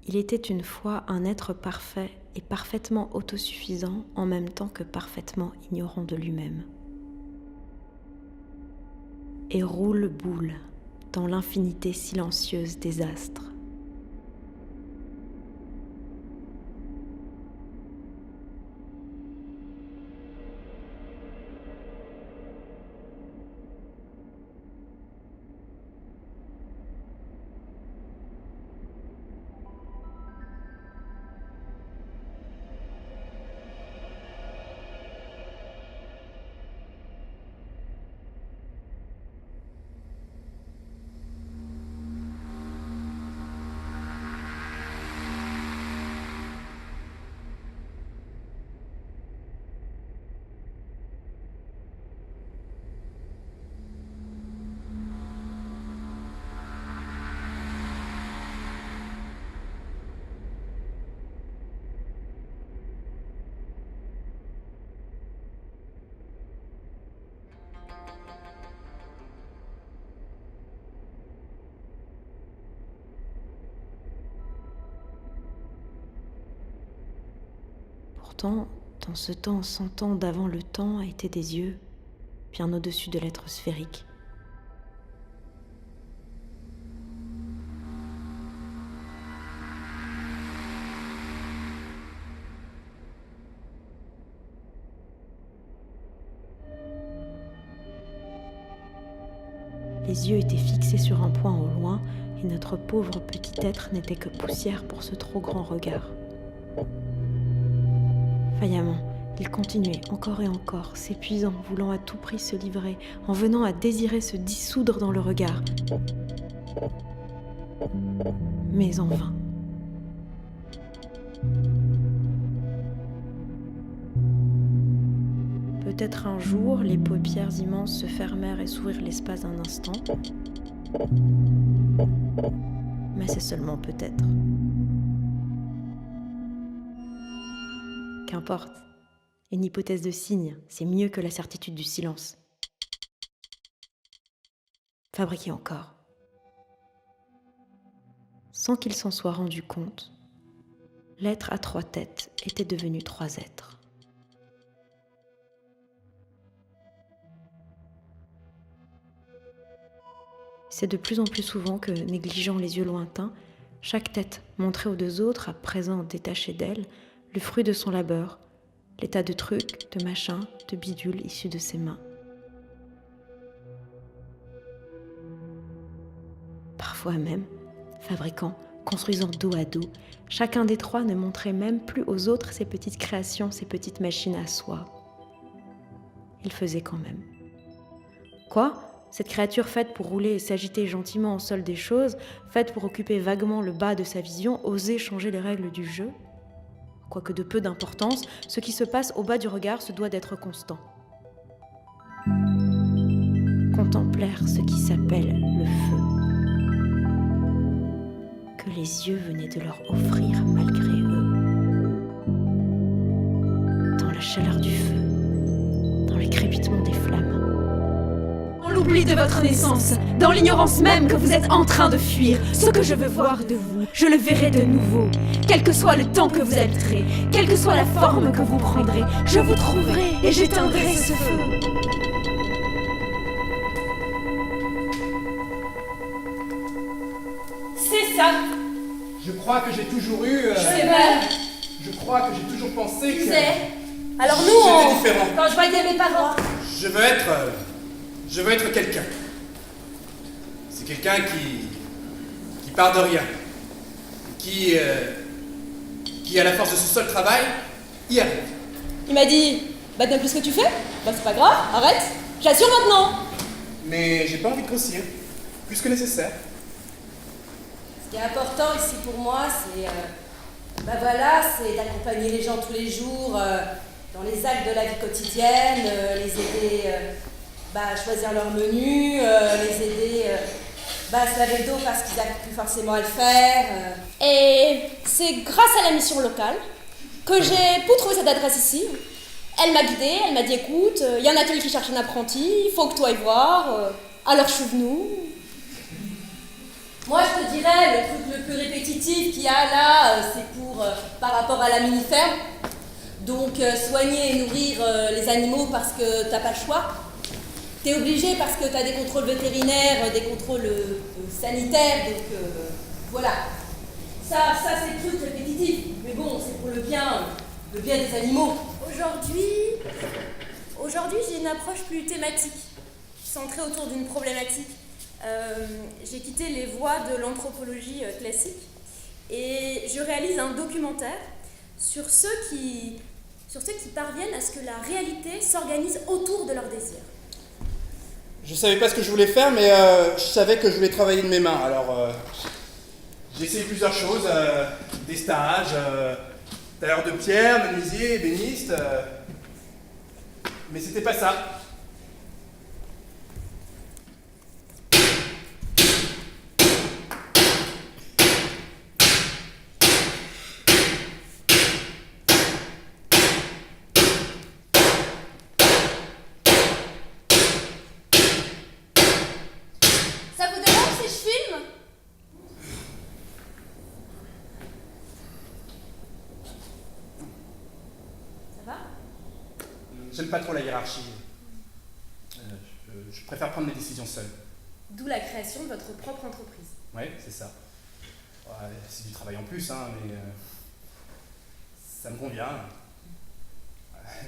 Il était une fois un être parfait et parfaitement autosuffisant en même temps que parfaitement ignorant de lui-même. Et roule-boule dans l'infinité silencieuse des astres. Pourtant, dans ce temps sans temps d'avant le temps étaient des yeux, bien au-dessus de l'être sphérique. Les yeux étaient fixés sur un point au loin, et notre pauvre petit être n'était que poussière pour ce trop grand regard. Vaillamment, il continuait encore et encore, s'épuisant, voulant à tout prix se livrer, en venant à désirer se dissoudre dans le regard. Mais en vain. Peut-être un jour, les paupières immenses se fermèrent et s'ouvrirent l'espace d'un instant. Mais c'est seulement peut-être. Qu'importe, une hypothèse de signe, c'est mieux que la certitude du silence. Fabriquer encore. Sans qu'il s'en soit rendu compte, l'être à 3 têtes était devenu 3 êtres. C'est de plus en plus souvent que, négligeant les yeux lointains, chaque tête montrait aux 2 autres, à présent détachées d'elle, le fruit de son labeur, les tas de trucs, de machins, de bidules issus de ses mains. Parfois même, fabriquant, construisant dos à dos, chacun des 3 ne montrait même plus aux autres ses petites créations, ses petites machines à soi. Il faisait quand même. Quoi ? Cette créature faite pour rouler et s'agiter gentiment au sol des choses, faite pour occuper vaguement le bas de sa vision, osait changer les règles du jeu ? Quoique de peu d'importance, ce qui se passe au bas du regard se doit d'être constant. Contemplèrent ce qui s'appelle le feu, que les yeux venaient de leur offrir malgré eux. Dans la chaleur du feu, dans le crépitement des flammes. Dans l'oubli de votre naissance, dans l'ignorance même que vous êtes en train de fuir, ce que je veux voir de vous, je le verrai de nouveau. Quel que soit le temps que vous habiterez, quelle que soit la forme que vous prendrez, je vous trouverai et j'éteindrai ce feu. C'est ça. Je crois que j'ai toujours eu... C'est vrai. Je crois que j'ai toujours pensé Tu que... sais. Alors nous, C'était différent. quand je voyais mes parents... Je veux être quelqu'un. C'est quelqu'un qui part de rien. Qui à la force de son seul travail, y arrive. Il m'a dit, bah donne plus ce que tu fais. Bah c'est pas grave, arrête. J'assure maintenant. Mais j'ai pas envie de grossir. Plus que nécessaire. Ce qui est important ici pour moi, c'est c'est d'accompagner les gens tous les jours dans les actes de la vie quotidienne, les aider à choisir leur menu, les aider à se laver le dos parce qu'ils n'arrivent plus forcément à le faire. Et c'est grâce à la mission locale que j'ai pu trouver cette adresse ici. Elle m'a guidée, elle m'a dit écoute, il y a un atelier qui cherche un apprenti, il faut que toi ailles voir, alors je suis venue. Moi, je te dirais, le truc le plus répétitif qu'il y a là, c'est pour, par rapport à la mini-ferme. Donc, soigner et nourrir les animaux parce que t'as pas le choix. T'es obligé parce que t'as des contrôles vétérinaires, des contrôles sanitaires, donc voilà. Ça c'est le truc répétitif. Mais bon, c'est pour le bien des animaux. Aujourd'hui, j'ai une approche plus thématique, centrée autour d'une problématique. J'ai quitté les voies de l'anthropologie classique et je réalise un documentaire sur ceux qui parviennent à ce que la réalité s'organise autour de leurs désirs. Je savais pas ce que je voulais faire, mais je savais que je voulais travailler de mes mains. Alors, j'ai essayé plusieurs choses, des stages, tailleur de pierre, menuisier, ébéniste, mais c'était pas ça. Ça vous dérange si je filme ? Ça va ? J'aime pas trop la hiérarchie. Je préfère prendre mes décisions seul. D'où la création de votre propre entreprise. Ouais, c'est ça. Ouais, c'est du travail en plus, hein, mais ça me convient.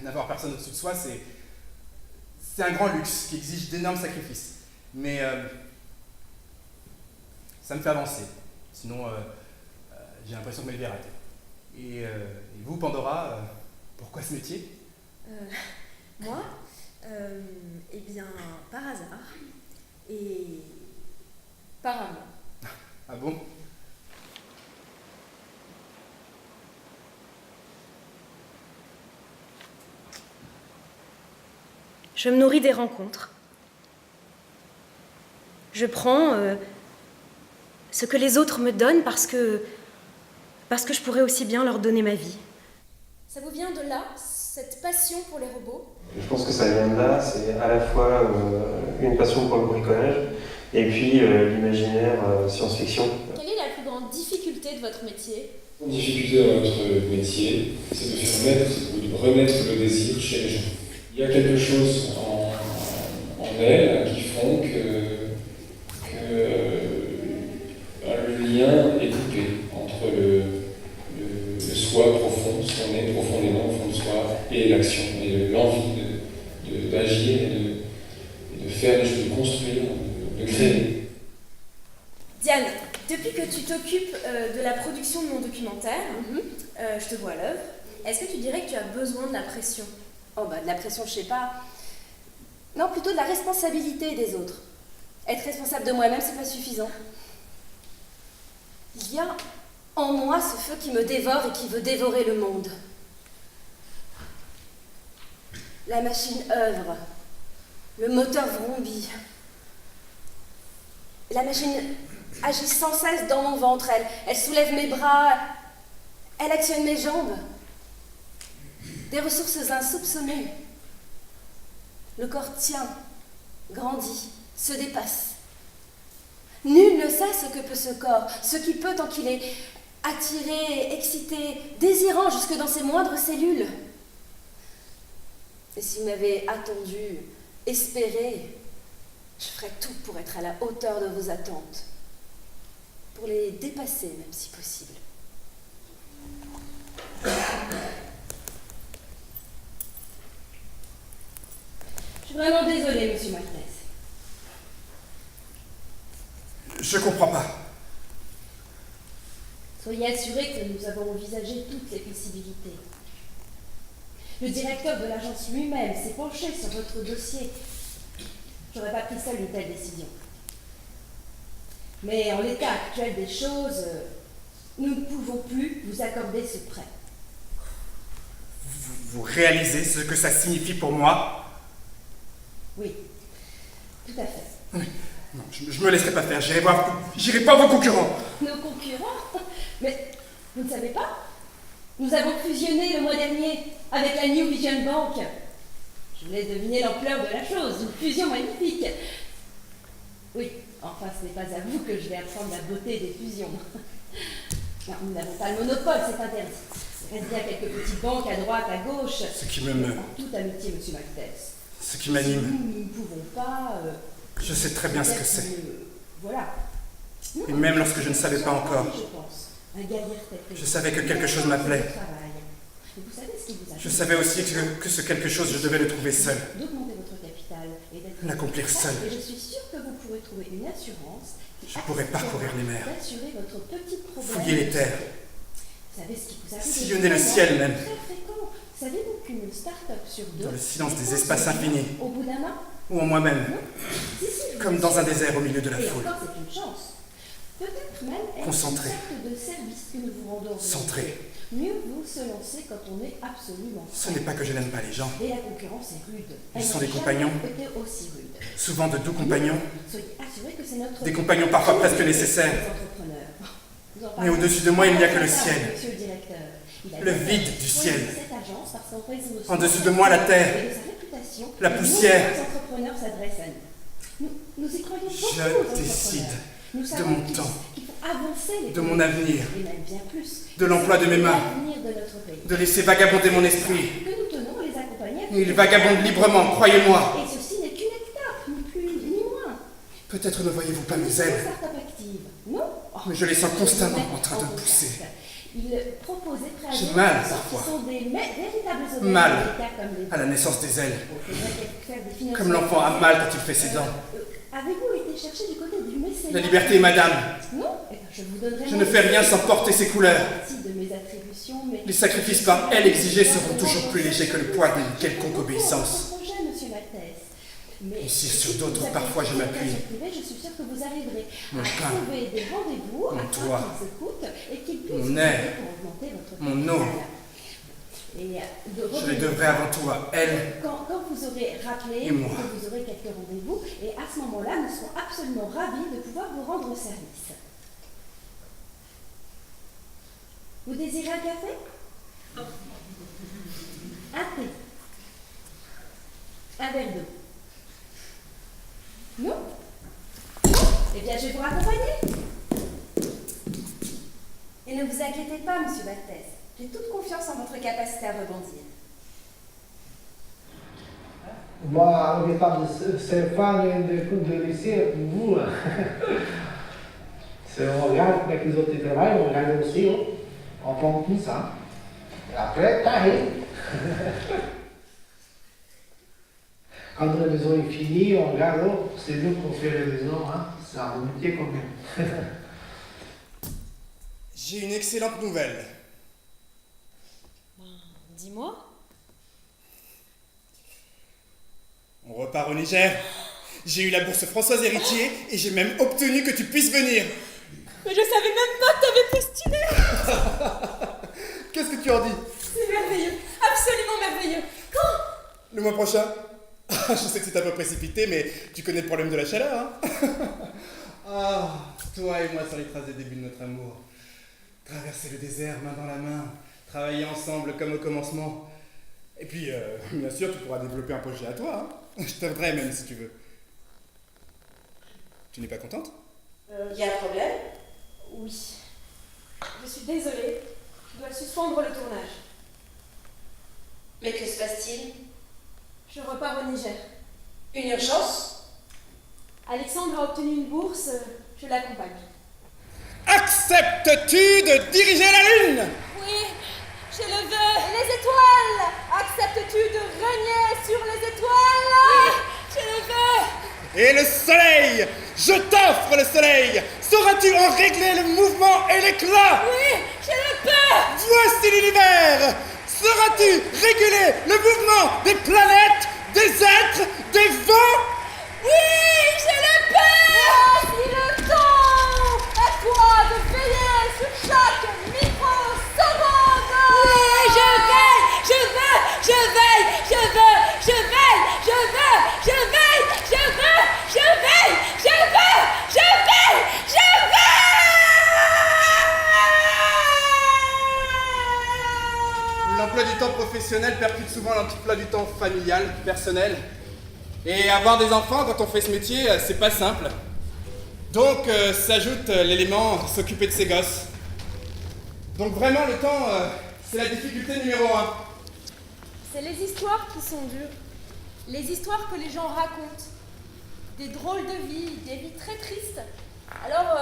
N'avoir personne au-dessus de soi, c'est un grand luxe qui exige d'énormes sacrifices. Mais ça me fait avancer. Sinon, j'ai l'impression que ma vie est ratée. Et vous, Pandora, pourquoi ce métier ? Moi, eh bien, par hasard et par amour. Ah bon ? Je me nourris des rencontres. Je prends ce que les autres me donnent parce que je pourrais aussi bien leur donner ma vie. Ça vous vient de là, cette passion pour les robots ? Je pense que ça vient de là, c'est à la fois une passion pour le bricolage et puis l'imaginaire science-fiction. Quelle est la plus grande difficulté de votre métier ? La difficulté dans notre métier, c'est de faire naître ou de renaître le désir chez les gens. Il y a quelque chose en elles qui font que le lien est coupé entre le soi profond, ce qu'on est profondément au fond de soi, et l'action, et l'envie d'agir et de faire des choses, de construire, de créer. Diane, depuis que tu t'occupes de la production de mon documentaire, je te vois à l'œuvre, est-ce que tu dirais que tu as besoin de la pression ? Oh bah de la pression, je sais pas. Non, plutôt de la responsabilité des autres. Être responsable de moi-même, c'est pas suffisant. Il y a en moi ce feu qui me dévore et qui veut dévorer le monde. La machine œuvre, le moteur vrombit. La machine agit sans cesse dans mon ventre, elle soulève mes bras, elle actionne mes jambes. Des ressources insoupçonnées. Le corps tient, grandit, se dépasse. Nul ne sait ce que peut ce corps, ce qu'il peut tant qu'il est attiré, excité, désirant jusque dans ses moindres cellules. Et s'il m'avait attendu, espéré, je ferais tout pour être à la hauteur de vos attentes, pour les dépasser même si possible. Je suis vraiment désolée, monsieur Martinez. Je comprends pas. Soyez assuré que nous avons envisagé toutes les possibilités. Le directeur de l'agence lui-même s'est penché sur votre dossier. J'aurais pas pris seule une telle décision. Mais en l'état actuel des choses, nous ne pouvons plus vous accorder ce prêt. Vous réalisez ce que ça signifie pour moi ? Oui, tout à fait. Oui. Non, je me laisserai pas faire. J'irai voir vos concurrents. Nos concurrents ? Mais vous ne savez pas ? Nous avons fusionné le mois dernier avec la New Vision Bank. Je vous laisse deviner l'ampleur de la chose. Une fusion magnifique. Oui, Enfin, ce n'est pas à vous que je vais apprendre la beauté des fusions. Non, nous n'avons pas le monopole, c'est interdit. Il reste bien quelques petites banques à droite, à gauche. Ce qui me meut. En toute amitié, monsieur Maltese. Ce qui m'anime. Nous ne pouvons pas... Je sais très bien ce que c'est. Voilà. Et même lorsque je ne savais pas encore, Je pense. Un guerrier tel que je vous. savais que quelque chose m'appelait. Et vous savez ce qui vous a Je savais aussi que ce quelque chose, je devais le trouver seul. d'augmenter votre capital et d'être L'accomplir seul. Et je suis sûre que vous pourrez trouver une assurance qui Je pourrais parcourir les mers, d'assurer votre petit problème. fouiller les terres, Vous savez ce qui vous arrive. sillonner le ciel même. Très fréquent. Savez-vous qu'une start-up sur deux, dans le silence des espaces infinis, au bout d'un an, ou en moi-même, si, comme dans un désert au milieu de la et foule. encore, c'est une chance. Peut-être même est-ce Concentré. une sorte de service que nous vous rendons. Centré. Mieux vaut se lancer quand on est absolument Ce n'est pas que je n'aime pas les gens. Et la concurrence est rude. Ils Elle sont n'a des compagnons. jamais été aussi rude. Souvent de doux compagnons, Soyez assurés que c'est notre... des compagnons parfois presque nécessaires. entrepreneurs. Vous en Mais parlez. au-dessus de moi, il n'y a que le ciel. Monsieur le directeur. Il a Le dit vide que du ciel. cette agence, par son raison de En dessous de moi, la terre. et de sa réputation, La les poussière. nouveaux entrepreneurs s'adressent à nous. Nous y croyons beaucoup aux Je entrepreneurs. décide Nous de savons mon qu'il- temps, qu'il faut avancer les de mon avenir, et même bien plus. de l'emploi de mes mains, L'avenir de notre pays. de laisser vagabonder mon esprit. Que nous tenons à les accompagner. Il vagabonde librement, croyez-moi. Et ceci n'est qu'une étape, ni plus ni moins. Peut-être ne voyez-vous pas mes Nous sommes ailes, start-up active. Non. Oh, mais je les sens constamment en train de contact. pousser. Il propose des projets J'ai mal qui parfois. sont des véritables hôtels Mal militaires comme les à la naissance des ailes, faire des financements. comme l'enfant a mal quand il fait ses dents. Avez-vous été chercher du côté du mécénat? La liberté, madame. Non. Eh bien, je vous donnerai. Je ne fais rien sans porter ses couleurs. partie de mes attributions, mais Les sacrifices par elle exigés seront toujours plus légers que le poids d'une quelconque obéissance. Votre projet, monsieur Maltese. Mais Et si sur si d'autres, vous avez parfois, je des m'appuie. occasions privées, je suis sûre que vous arriverez Mon à pain, trouver des rendez-vous mon afin toit, qu'ils écoutent et qu'ils puissent mon vous air, aider pour augmenter votre mon capital. eau. Et Je les devrais avant tout à elle. Quand vous aurez rappelé, Et moi. que vous aurez quelques rendez-vous, et à ce moment-là, nous serons absolument ravis de pouvoir vous rendre service. Vous désirez un café? Un thé? Un verre d'eau? Non? Eh bien, je vais vous raccompagner. Et ne vous inquiétez pas, monsieur Maltese. J'ai toute confiance en votre capacité à rebondir. Moi, au départ de ce fan de cours de lycée, vous, on regarde avec les autres travaillent, on regarde aussi, on prend tout ça. Et après, pareil. Quand la maison est finie, on regarde, oh, c'est nous qu'on fait la maison, hein. C'est un métier quand même. J'ai une excellente nouvelle. Dis-moi. On repart au Niger. J'ai eu la bourse Françoise Héritier et j'ai même obtenu que tu puisses venir. Mais je savais même pas que t'avais postulé. Qu'est-ce que tu en dis? C'est merveilleux, absolument merveilleux. Quand? Le mois prochain? Je sais que c'est un peu précipité, mais tu connais le problème de la chaleur, hein? Ah, toi et moi sur les traces des débuts de notre amour. Traverser le désert main dans la main, travailler ensemble comme au commencement. Et puis, bien sûr, tu pourras développer un projet à toi, hein? Je t'aiderai même si tu veux. Tu n'es pas contente? Il y a un problème? Oui. Je suis désolée, je dois suspendre le tournage. Mais que se passe-t-il? Je repars au Niger. Une urgence? Alexandre a obtenu une bourse, je l'accompagne. Acceptes-tu de diriger la Lune? Oui, je le veux. Et les étoiles? Acceptes-tu de régner sur les étoiles? Oui, je le veux. Et le soleil? Je t'offre le soleil! Sauras-tu en régler le mouvement et l'éclat? Oui, je le peux. Voici l'univers! Sauras-tu réguler le mouvement des planètes, des êtres, des vents? Oui, je le peux. Voici le temps. À toi de veiller sur chaque microseconde. Oui, je veille, je veux, je veille, je veux, je veille, je veux, je veille, je veux, je veille, je veux, je veille, je veux. L'emploi du temps professionnel percute souvent l'emploi du temps familial, personnel. Et avoir des enfants quand on fait ce métier, c'est pas simple. Donc s'ajoute l'élément s'occuper de ses gosses. Donc vraiment le temps, c'est la difficulté numéro 1. C'est les histoires qui sont dures. Les histoires que les gens racontent. Des drôles de vies, des vies très tristes. Alors,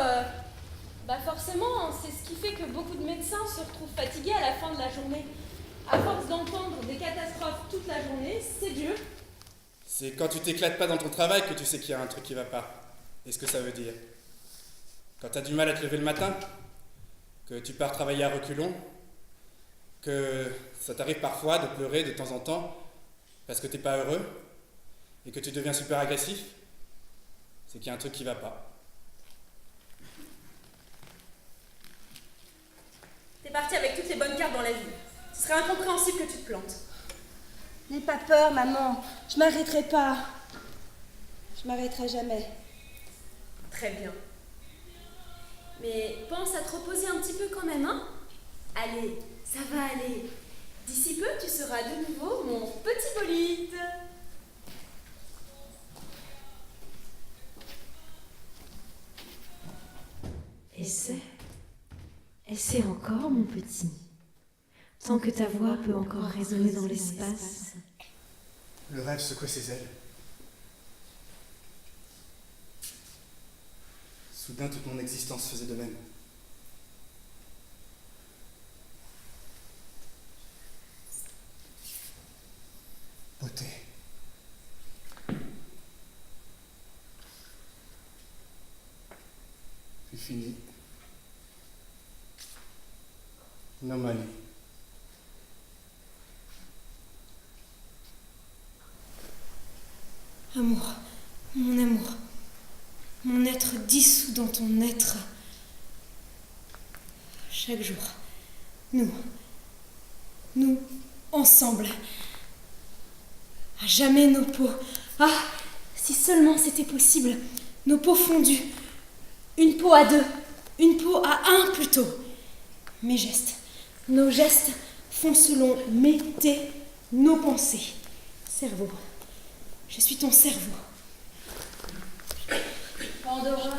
forcément, c'est ce qui fait que beaucoup de médecins se retrouvent fatigués à la fin de la journée. À force d'entendre des catastrophes toute la journée, c'est dur. C'est quand tu t'éclates pas dans ton travail que tu sais qu'il y a un truc qui va pas. Et ce que ça veut dire. Quand tu as du mal à te lever le matin, que tu pars travailler à reculons, que ça t'arrive parfois de pleurer de temps en temps parce que t'es pas heureux et que tu deviens super agressif, c'est qu'il y a un truc qui va pas. T'es parti avec toutes les bonnes cartes dans la vie. Ce serait incompréhensible que tu te plantes. N'aie pas peur, maman. Je m'arrêterai pas. Je m'arrêterai jamais. Très bien. Mais pense à te reposer un petit peu quand même, hein? Allez, ça va aller. D'ici peu, tu seras de nouveau mon petit bolide. Essaie encore, mon petit. Tant que ta voix peut encore résonner dans l'espace. Le rêve secouait ses ailes. Soudain, toute mon existence faisait de même. Beauté. Puis fini. Anomalie. Amour, mon amour, mon être dissous dans ton être. Chaque jour, nous, ensemble. À jamais nos peaux. Ah, si seulement c'était possible. Nos peaux fondues. Une peau à 2, une peau à 1 plutôt. Mes gestes, nos gestes font selon nos pensées. Cerveau. Je suis ton cerveau. Pandora,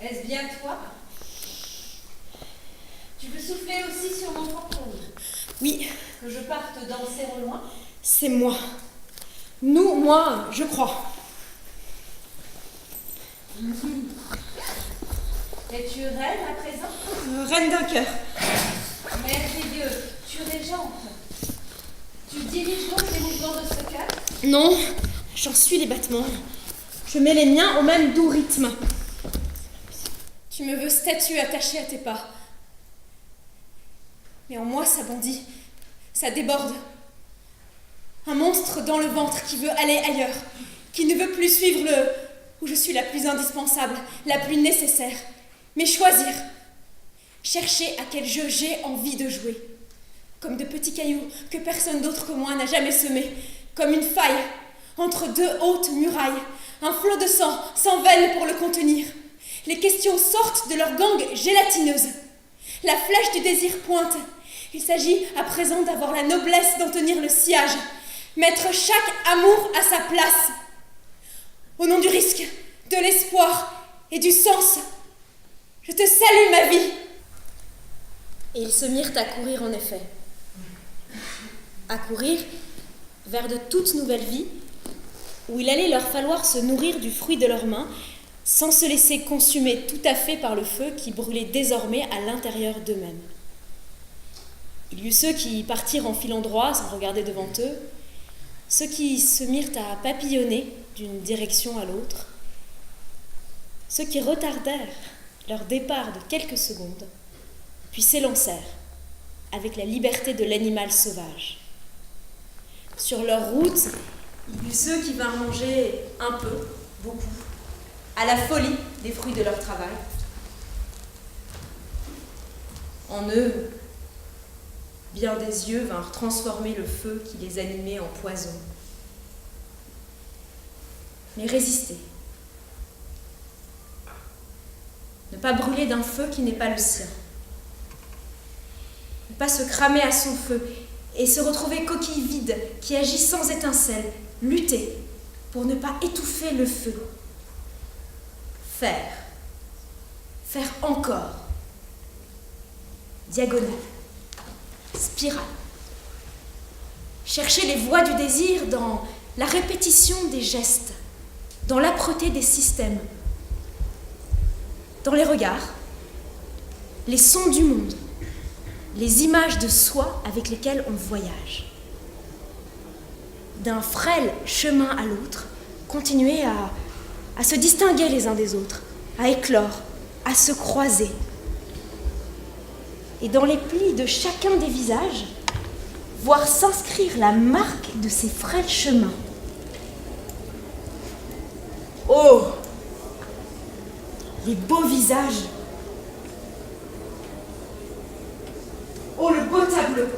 est-ce bien toi? Tu veux souffler aussi sur mon fantôme? Oui, Que je parte danser au loin? c'est moi. Moi, je crois. Es-tu reine à présent? Reine d'un cœur. Mère des dieux, tu régentes. Tu diriges donc les mouvements de ce cœur? Non, j'en suis les battements. Je mets les miens au même doux rythme. Tu me veux statue attachée à tes pas. Mais en moi, ça bondit, ça déborde. Un monstre dans le ventre qui veut aller ailleurs, qui ne veut plus suivre où je suis la plus indispensable, la plus nécessaire, mais choisir, chercher à quel jeu j'ai envie de jouer, comme de petits cailloux que personne d'autre que moi n'a jamais semés, comme une faille entre 2 hautes murailles, un flot de sang sans veine pour le contenir. Les questions sortent de leur gangue gélatineuse. La flèche du désir pointe. Il s'agit à présent d'avoir la noblesse d'en tenir le sillage, mettre chaque amour à sa place. Au nom du risque, de l'espoir et du sens, je te salue, ma vie. Et ils se mirent à courir en effet. À courir vers de toutes nouvelles vies, où il allait leur falloir se nourrir du fruit de leurs mains, sans se laisser consumer tout à fait par le feu qui brûlait désormais à l'intérieur d'eux-mêmes. Il y eut ceux qui partirent en filant droit sans regarder devant eux, ceux qui se mirent à papillonner d'une direction à l'autre, ceux qui retardèrent leur départ de quelques secondes, puis s'élancèrent avec la liberté de l'animal sauvage. Sur leur route, il y eut ceux qui vinrent manger un peu, beaucoup, à la folie des fruits de leur travail. En eux, bien des yeux vinrent transformer le feu qui les animait en poison. Mais résister. Ne pas brûler d'un feu qui n'est pas le sien. Ne pas se cramer à son feu et se retrouver coquille vide qui agit sans étincelle. Lutter pour ne pas étouffer le feu. Faire. Faire encore. Diagonale. Spirale. Chercher les voies du désir dans la répétition des gestes, dans l'âpreté des systèmes, dans les regards, les sons du monde, les images de soi avec lesquelles on voyage. D'un frêle chemin à l'autre, continuer à se distinguer les uns des autres, à éclore, à se croiser. Et dans les plis de chacun des visages, voir s'inscrire la marque de ces frêles chemins. Oh, les beaux visages. Oh, le beau tableau.